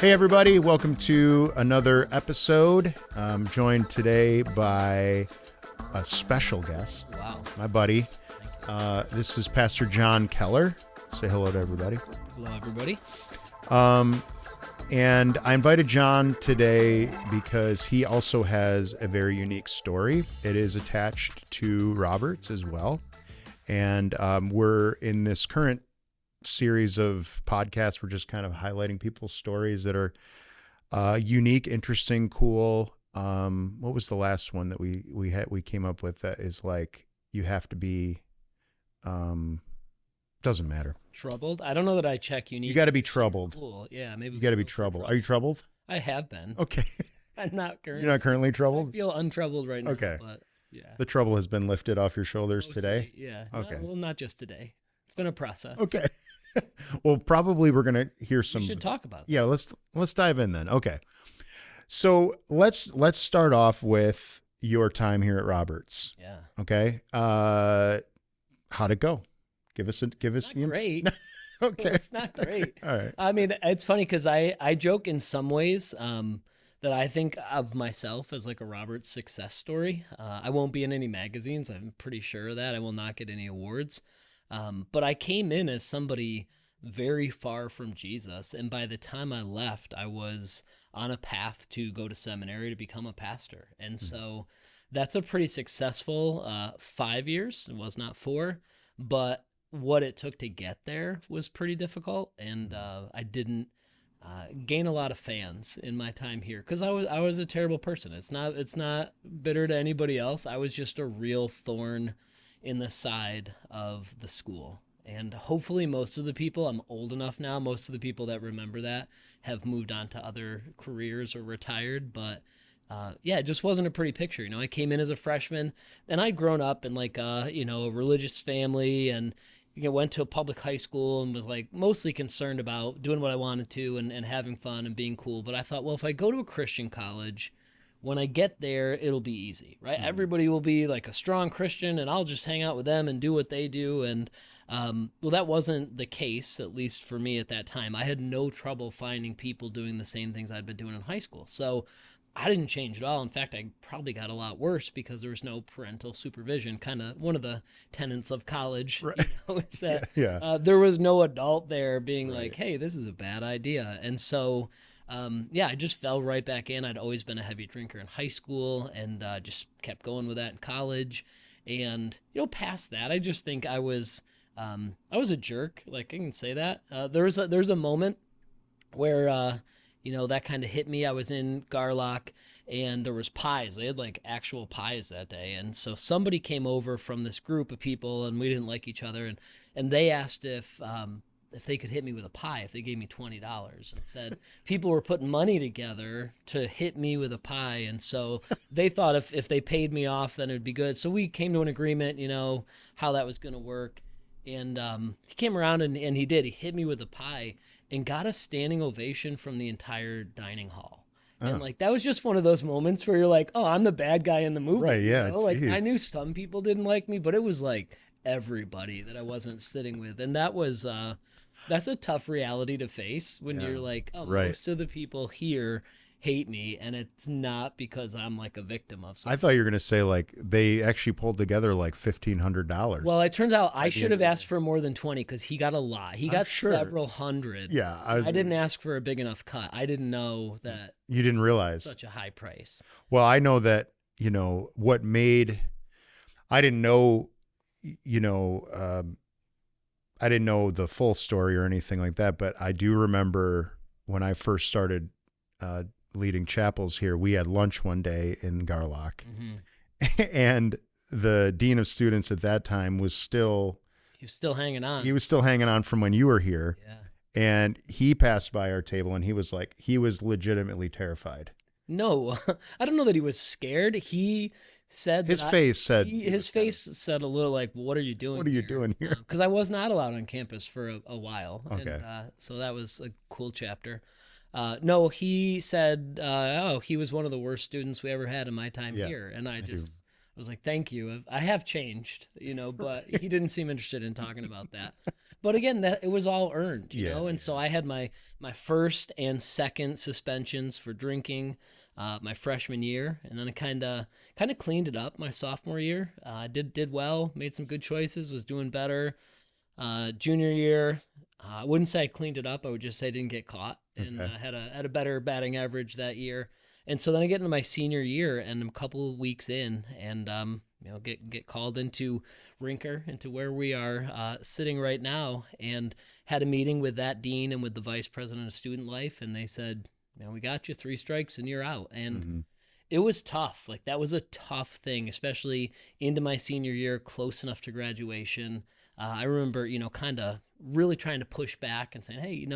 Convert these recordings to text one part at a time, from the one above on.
Hey everybody, welcome to another episode. I'm joined today by a special guest. Wow. My buddy. This is Pastor John Keller. Say hello to everybody. Hello, everybody. And I invited John today because he also has a very unique story. It is attached to Robert's as well. And we're in this current series of podcasts. We're just kind of highlighting people's stories that are unique, interesting, cool. What was the last one that we came up with that is like, you have to be, doesn't matter. Troubled? I don't know that I check unique. You got to be troubled. Cool. Yeah, maybe. You got to be troubled. Are you troubled? I have been. Okay. I'm not currently. You're not currently I troubled? feel untroubled right now. Okay. But yeah. The trouble has been lifted off your shoulders Mostly, today? Yeah. Okay. Not just today. It's been a process. Okay. Well, probably we're going to hear some. We should talk about it. Yeah, let's dive in then. Okay. So let's start off with your time here at Robert's. Yeah. Okay. How'd it go? Give us the great. Okay. It's not great. All right. I mean, it's funny because I joke in some ways that I think of myself as like a Roberts success story. I won't be in any magazines. I'm pretty sure of that. I will not get any awards. But I came in as somebody very far from Jesus. And by the time I left, I was on a path to go to seminary to become a pastor. And so that's a pretty successful 5 years. It was not 4, but what it took to get there was pretty difficult. And I didn't gain a lot of fans in my time here because I was a terrible person. It's not bitter to anybody else. I was just a real thorn in the side of the school. And hopefully most of the people, I'm old enough now, most of the people that remember that have moved on to other careers or retired. But it just wasn't a pretty picture. You know, I came in as a freshman and I'd grown up in like, a religious family and, went to a public high school and was like mostly concerned about doing what I wanted to and having fun and being cool. But I thought, well, if I go to a Christian college, when I get there, it'll be easy, right? Mm-hmm. Everybody will be like a strong Christian and I'll just hang out with them and do what they do. And that wasn't the case, at least for me at that time. I had no trouble finding people doing the same things I'd been doing in high school. So I didn't change at all. In fact, I probably got a lot worse because there was no parental supervision. Kind of one of the tenets of college, right. Is that there was no adult there being like, hey, this is a bad idea. And so I just fell right back in. I'd always been a heavy drinker in high school and just kept going with that in college. And, past that, I just think I was a jerk. Like, I can say that. There's a moment where, that kind of hit me. I was in Garlock and there was pies. They had like actual pies that day. And so somebody came over from this group of people and we didn't like each other. And they asked if they could hit me with a pie, if they gave me $20, and said people were putting money together to hit me with a pie. And so they thought if they paid me off, then it'd be good. So we came to an agreement, how that was going to work. And he came around and he did. He hit me with a pie and got a standing ovation from the entire dining hall. Oh. And that was just one of those moments where you're like, oh, I'm the bad guy in the movie. Right, yeah. I knew some people didn't like me, but it was like everybody that I wasn't sitting with. And that was that's a tough reality to face when you're like, oh, most of the people here hate me, and it's not because I'm like a victim of something. I thought you were going to say like they actually pulled together like $1,500. Well, it turns out I should have asked for more than 20 because he got a lot. He got several hundred. Yeah. I didn't ask for a big enough cut. I didn't know that. You didn't realize. Such a high price. Well, I know that, what made, I didn't know, I didn't know the full story or anything like that, but I do remember when I first started leading chapels here, we had lunch one day in Garlock, and the dean of students at that time was still hanging on. He was still hanging on from when you were here. Yeah. And he passed by our table and he was legitimately terrified. No, I don't know that he was scared. He said his face said a little like, what are you doing? What are you doing here? Because I was not allowed on campus for a while. Okay. And, so that was a cool chapter. No, he said, he was one of the worst students we ever had in my time here. And I was like, thank you. I have changed, but he didn't seem interested in talking about that. But again, that it was all earned, Yeah, and so I had my first and second suspensions for drinking my freshman year, and then I kind of cleaned it up my sophomore year. Did well, made some good choices, was doing better. Junior year, I wouldn't say I cleaned it up. I would just say I didn't get caught, and okay, had a better batting average that year. And so then I get into my senior year, and I'm a couple of weeks in, and get called into Rinker, into where we are sitting right now, and had a meeting with that dean and with the vice president of student life, and they said, we got you 3 strikes and you're out. And hmm, it was tough. Like that was a tough thing, especially into my senior year, close enough to graduation. I remember, kind of really trying to push back and saying, hey,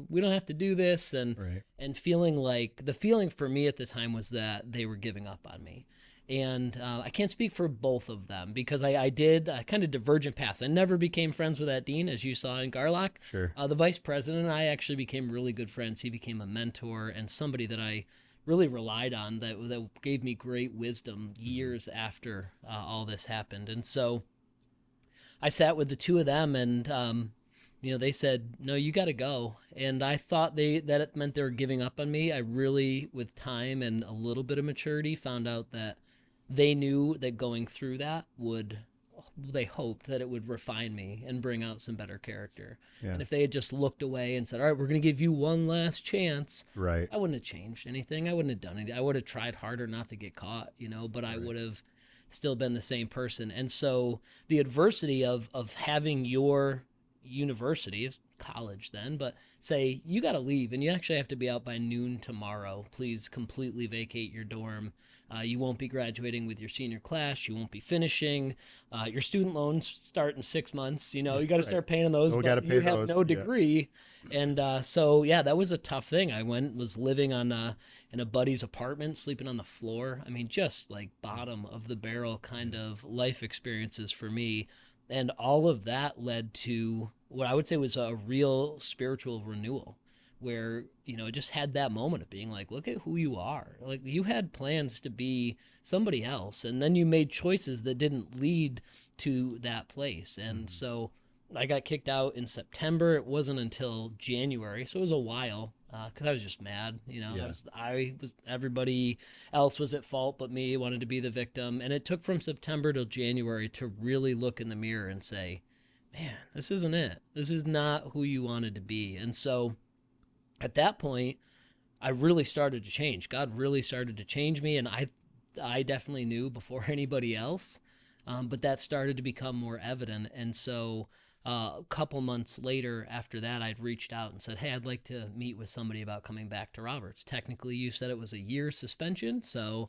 we don't have to do this. And, right, and feeling like the feeling for me at the time was that they were giving up on me. And I can't speak for both of them because I did kind of divergent paths. I never became friends with that dean, as you saw in Garlock. sure, The vice president and I actually became really good friends. He became a mentor and somebody that I really relied on that gave me great wisdom years after all this happened. And so I sat with the two of them, and they said, "No, you got to go." And I thought that it meant they were giving up on me. I really, with time and a little bit of maturity, found out that they knew that going through that would. They hoped that it would refine me and bring out some better character. yeah, And if they had just looked away and said, "All right, we're going to give you one last chance," right, I wouldn't have changed anything. I wouldn't have done anything. I would have tried harder not to get caught, but I right, would have still been the same person. And so the adversity of having your university, college then, but say you got to leave and you actually have to be out by noon tomorrow. Please completely vacate your dorm. You won't be graduating with your senior class. You won't be finishing. Your student loans start in 6 months. You got to right. start paying those, Still got to but pay you have those. no Yeah, degree. And so, yeah, that was a tough thing. Was living in a buddy's apartment, sleeping on the floor. I mean, just like bottom of the barrel kind of life experiences for me. And all of that led to what I would say was a real spiritual renewal where, I just had that moment of being like, look at who you are. Like you had plans to be somebody else, and then you made choices that didn't lead to that place. And hmm, so I got kicked out in September. It wasn't until January, so it was a while because I was just mad. yeah, I was everybody else was at fault but me. Wanted to be the victim, and it took from September till January to really look in the mirror and say, "Man, this isn't it. This is not who you wanted to be." And so, at that point, I really started to change. God really started to change me, and I definitely knew before anybody else, but that started to become more evident. And so, a couple months later, after that, I'd reached out and said, "Hey, I'd like to meet with somebody about coming back to Roberts." Technically, you said it was a year suspension, so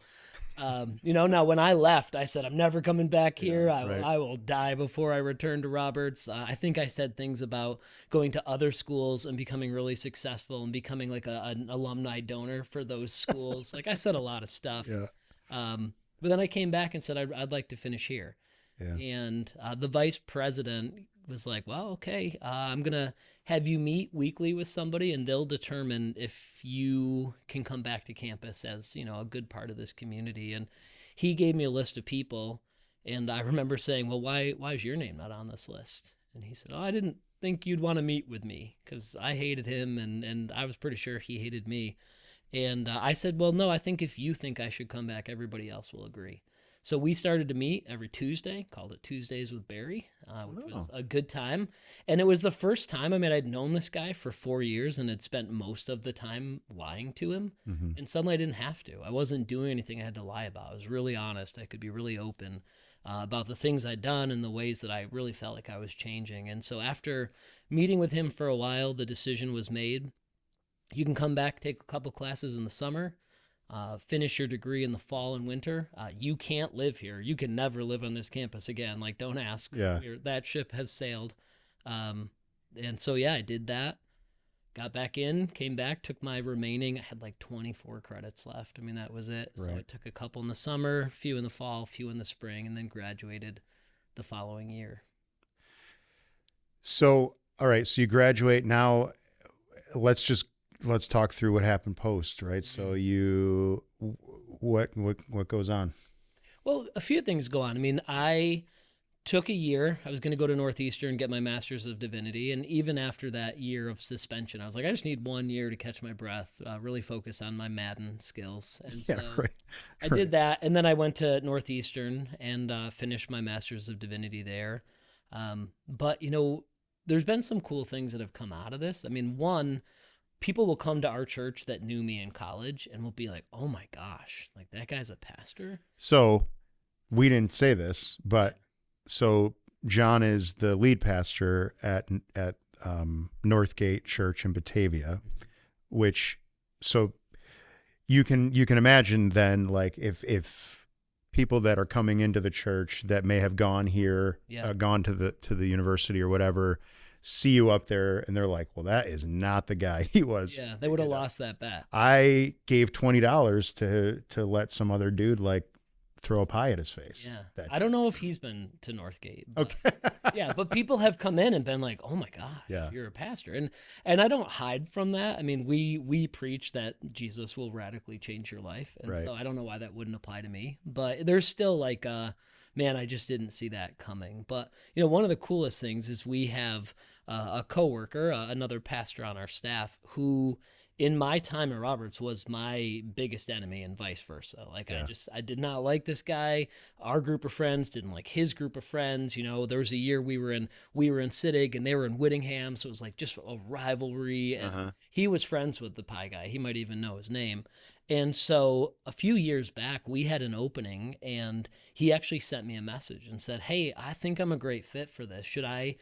now when I left, I said, I'm never coming back yeah, here. right, I will die before I return to Roberts. I think I said things about going to other schools and becoming really successful and becoming like an alumni donor for those schools. Like I said a lot of stuff. yeah, But then I came back and said, I'd like to finish here. yeah, And the vice president was like, well, okay, I'm going to have you meet weekly with somebody and they'll determine if you can come back to campus as, a good part of this community. And he gave me a list of people. And I remember saying, well, why is your name not on this list? And he said, oh, I didn't think you'd want to meet with me because I hated him and I was pretty sure he hated me. And I said, well, no, I think if you think I should come back, everybody else will agree. So we started to meet every Tuesday, called it Tuesdays with Barry, which oh, was a good time. And it was the first time, I'd known this guy for 4 years and had spent most of the time lying to him. hmm, And suddenly I didn't have to. I wasn't doing anything I had to lie about. I was really honest. I could be really open about the things I'd done and the ways that I really felt like I was changing. And so after meeting with him for a while, the decision was made. You can come back, take a couple classes in the summer, finish your degree in the fall and winter. You can't live here. You can never live on this campus again. Like, don't ask. yeah, That ship has sailed. And so, yeah, I did that. Got back in, came back, took my remaining. I had like 24 credits left. That was it. So I right. took a couple in the summer, a few in the fall, a few in the spring, and then graduated the following year. So, all right, so you graduate now. Let's talk through what happened post, right? So Mhm. what goes on? Well, a few things go on. I mean, I took a year. I was going to go to Northeastern, get my master's of divinity. And even after that year of suspension, I was like, I just need 1 year to catch my breath, really focus on my Madden skills. And Yeah, so right. I Right. did that. And then I went to Northeastern and finished my master's of divinity there. But, there's been some cool things that have come out of this. I mean, one, people will come to our church that knew me in college and will be like, oh my gosh, like that guy's a pastor. So we didn't say this, but so John is the lead pastor at Northgate Church in Batavia, which so you can imagine then, like, if people that are coming into the church that may have gone here, Yeah. gone to the university or whatever, see you up there and they're like, well, that is not the guy he was. Yeah, they would have lost that bet. I gave $20 to let some other dude like throw a pie at his face. Yeah. I don't know if he's been to Northgate. But, Okay. yeah, but people have come in and been like, "Oh my gosh, Yeah. you're a pastor." And I don't hide from that. I mean, we preach that Jesus will radically change your life. And Right. so I don't know why that wouldn't apply to me. But there's still like man, I just didn't see that coming. But, one of the coolest things is we have a coworker, another pastor on our staff who in my time at Roberts was my biggest enemy and vice versa. Like Yeah. I did not like this guy. Our group of friends didn't like his group of friends. There was a year we were in Siddig and they were in Whittingham. So it was like just a rivalry. And he was friends with the pie guy. He might even know his name. And so a few years back, we had an opening and he actually sent me a message and said, "Hey, I think I'm a great fit for this. Should I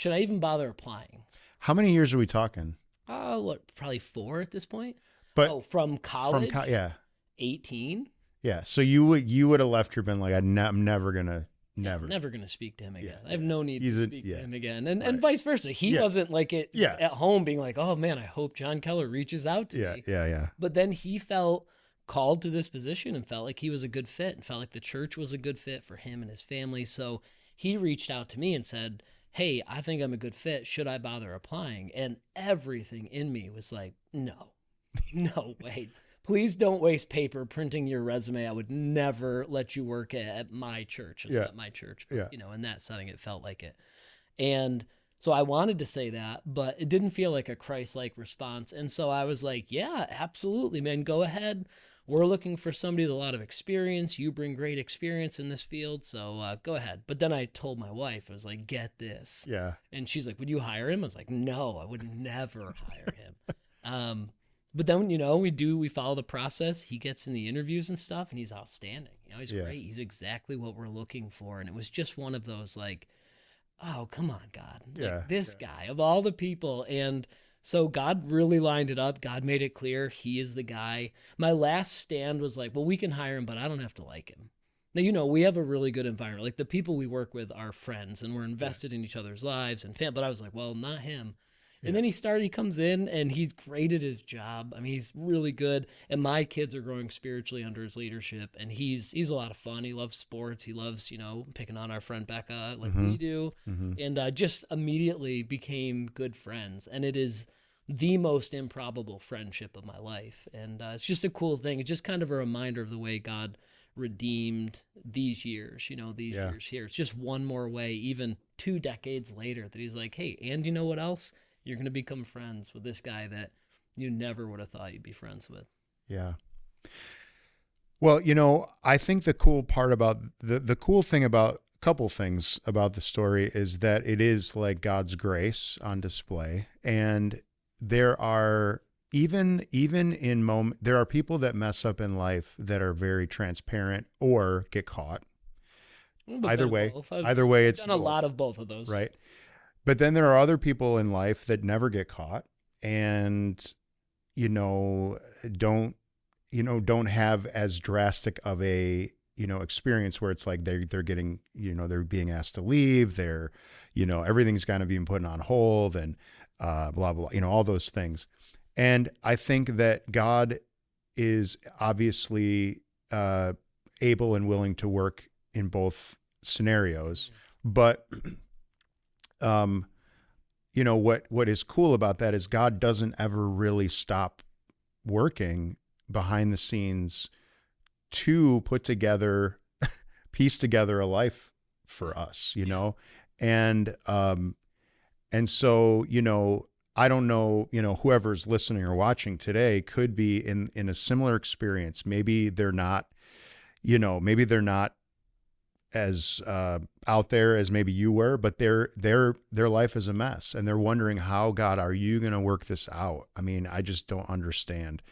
even bother applying?" How many years are we talking? Probably 4 at this point. But From college, yeah. 18. Yeah. So you would have left here been like, I'm never gonna never. Never going to speak to him again. I have no need He's to a- speak yeah. to him again. And Right. vice versa. He Yeah. wasn't like it Yeah. at home being like, "Oh man, I hope John Keller reaches out to Yeah. me." Yeah. But then he felt called to this position and felt like he was a good fit and felt like the church was a good fit for him and his family. So he reached out to me and said, "Hey, I think I'm a good fit. Should I bother applying?" And everything in me was like, no, no, wait. Please don't waste paper printing your resume. I would never let you work at my church. It's Yeah. not my church, but Yeah. in that setting, it felt like it. And so I wanted to say that, but it didn't feel like a Christ-like response. And so I was like, yeah, absolutely, man, go ahead. We're looking for somebody with a lot of experience. You bring great experience in this field, so go ahead. But then I told my wife, I was like, get this. Yeah. And she's like, would you hire him? I was like, no, I would never hire him. But then, we follow the process. He gets in the interviews and stuff, and he's outstanding. He's Yeah. great. He's exactly what we're looking for. And it was just one of those like, oh, come on, God. Yeah. Like this guy of all the people. And so God really lined it up. God made it clear he is the guy. My last stand was like, well, we can hire him, but I don't have to like him. Now, we have a really good environment. Like the people we work with are friends and we're invested in each other's lives and family. But I was like, well, not him. And then he comes in and he's great at his job. I mean, he's really good. And my kids are growing spiritually under his leadership. And he's a lot of fun. He loves sports. He loves, picking on our friend Becca like we do. And just immediately became good friends. And it is the most improbable friendship of my life. And it's just a cool thing. It's just kind of a reminder of the way God redeemed these years, these Yeah. years here. It's just one more way, even 2 decades later, that he's like, hey, and you know what else? You're going to become friends with this guy that you never would have thought you'd be friends with. Yeah. Well, I think the cool part about the cool thing about a couple things about the story is that it is like God's grace on display. And there are even in there are people that mess up in life that are very transparent or get caught. Either way, it's done a both, lot of both of those. right? But then there are other people in life that never get caught and, don't have as drastic of a, experience where it's like they're getting, they're being asked to leave. They're, everything's kind of being put on hold and blah, blah, all those things. And I think that God is obviously able and willing to work in both scenarios, but what is cool about that is God doesn't ever really stop working behind the scenes to put together piece together a life for us, you know? And so, you know, I don't know, you know, whoever's listening or watching today could be in a similar experience. Maybe they're not, you know, maybe they're not as out there as maybe you were, but their life is a mess, and they're wondering, how, God, are you going to work this out? I mean, I just don't understand.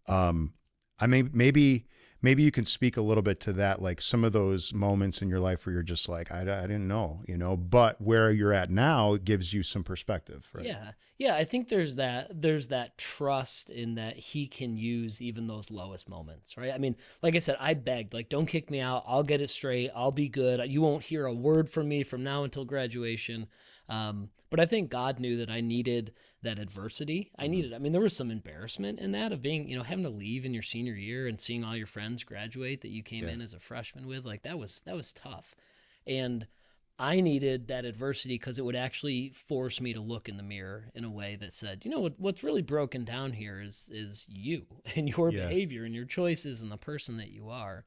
I mean, maybe you can speak a little bit to that, like some of those moments in your life where you're just like, I didn't know, you know, but where you're at now gives you some perspective, right? Yeah. Yeah. I think there's that trust in that he can use even those lowest moments, right? I mean, like I said, I begged, like, don't kick me out. I'll get it straight. I'll be good. You won't hear a word from me from now until graduation. But I think God knew that I needed that adversity. I mean, there was some embarrassment in that of being, you know, having to leave in your senior year and seeing all your friends graduate that you came in as a freshman with. Like that was tough. And I needed that adversity because it would actually force me to look in the mirror in a way that said, you know, what's really broken down here is you and your behavior and your choices and the person that you are.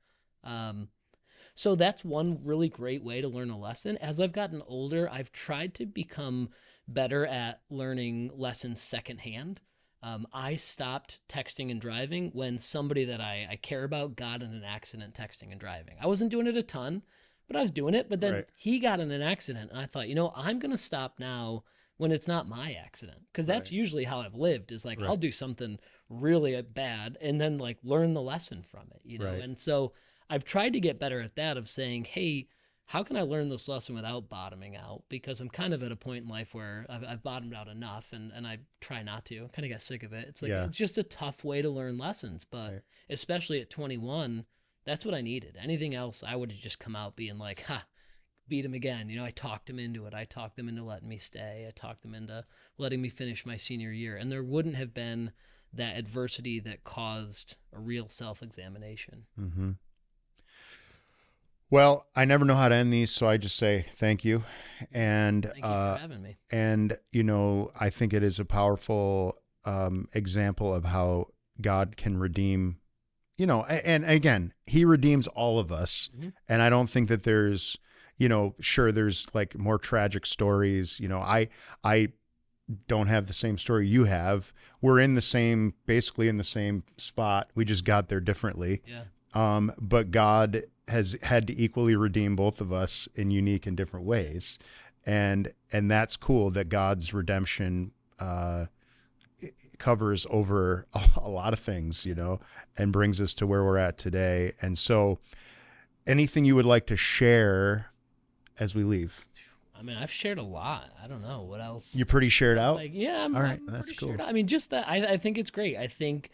So that's one really great way to learn a lesson. As I've gotten older, I've tried to become better at learning lessons secondhand. I stopped texting and driving when somebody that I care about got in an accident texting and driving. I wasn't doing it a ton, but I was doing it. But then he got in an accident, and I thought, you know, I'm going to stop now when it's not my accident, because that's usually how I've lived, is like I'll do something really bad and then like learn the lesson from it, you know. And so I've tried to get better at that, of saying, hey, how can I learn this lesson without bottoming out? Because I'm kind of at a point in life where I've bottomed out enough, and I try not to. I kind of got sick of it. It's like, it's just a tough way to learn lessons. But especially at 21, that's what I needed. Anything else, I would have just come out being like, beat him again. You know, I talked him into it. I talked them into letting me stay. I talked them into letting me finish my senior year. And there wouldn't have been that adversity that caused a real self-examination. Mm-hmm. Well, I never know how to end these, so I just say thank you. And thank you for having me. And, you know, I think it is a powerful example of how God can redeem, you know, and again, he redeems all of us. Mm-hmm. And I don't think that there's, you know, sure, there's like more tragic stories. You know, I don't have the same story you have. We're basically in the same spot. We just got there differently. Yeah. But God has had to equally redeem both of us in unique and different ways. And that's cool that God's redemption covers over a lot of things, you know, and brings us to where we're at today. And so anything you would like to share as we leave? I mean, I've shared a lot. I don't know what else. You're pretty shared out? Like, yeah, I'm, all right, I'm that's cool. I mean, just that, I think it's great. I think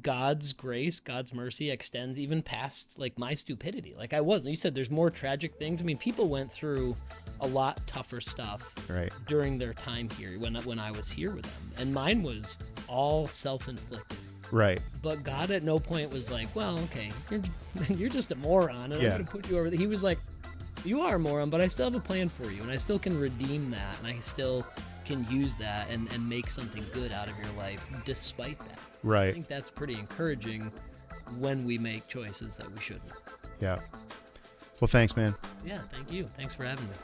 God's grace, God's mercy extends even past like my stupidity. Like I wasn't. You said there's more tragic things. I mean, people went through a lot tougher stuff during their time here when I was here with them, and mine was all self-inflicted. Right. But God at no point was like, well, okay, you're just a moron, and I'm going to put you over there. He was like, you are a moron, but I still have a plan for you, and I still can redeem that, and I still can use that and make something good out of your life despite that. Right. I think that's pretty encouraging when we make choices that we shouldn't. Yeah. Well, thanks, man. Yeah, thank you. Thanks for having me.